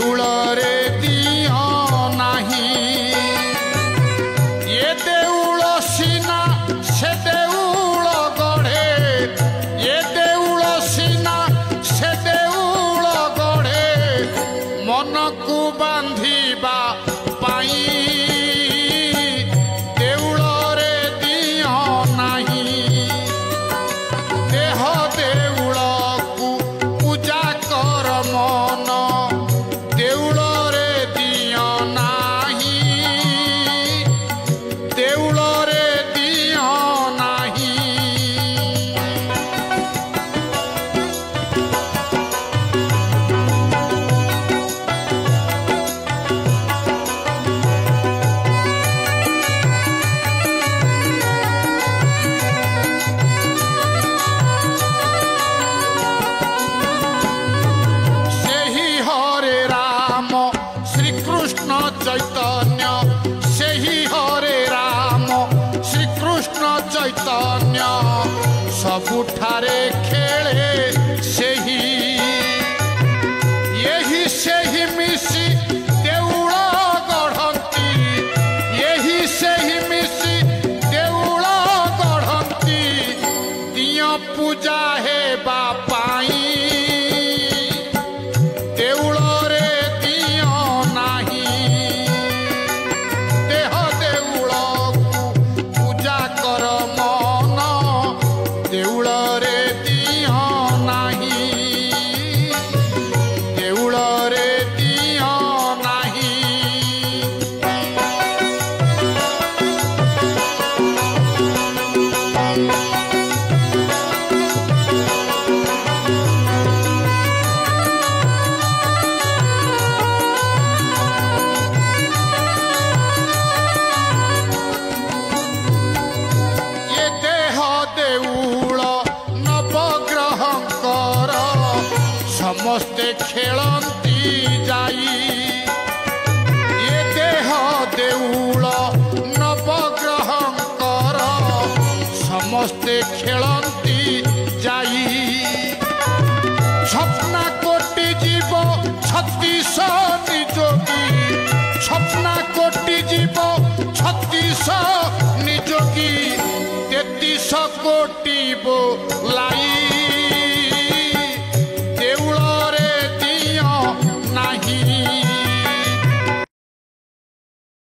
देउल रे दियो नाही ये देउल सीना से देउल गढ़े ये देउल सीना से देउल गढ़े मन को बांधिबा पाई देउल रे दियो नाही देह देउल को पूजा कर मन देउल रे दियो नाही देउल रे दियो नाही सेही हरे राम श्री कृष्ण चैतन्य सेही हरे राम श्री कृष्ण चैतन्य सबुठारे खेले सेही यही सेही मिसी देउल गढ़ंती यही सेही मिसी देउल गढ़ंती दियो पूजा हे बापाई देउल रे दियो नाही देह देउल पूजा कर मन देउल रे दियो नाही देउल रे दियो नाही ये देह देउल नवग्रहंकर समस्ते खेलंती जाई ये देह देउल नवग्रहंकर समस्ते खेलंती जाई स्वप्ना कोटि जीव 36 निजोगी स्वप्ना कोटि जीव 36 निजोगी 33 कोटि बोलाई देउल रे दियो नाही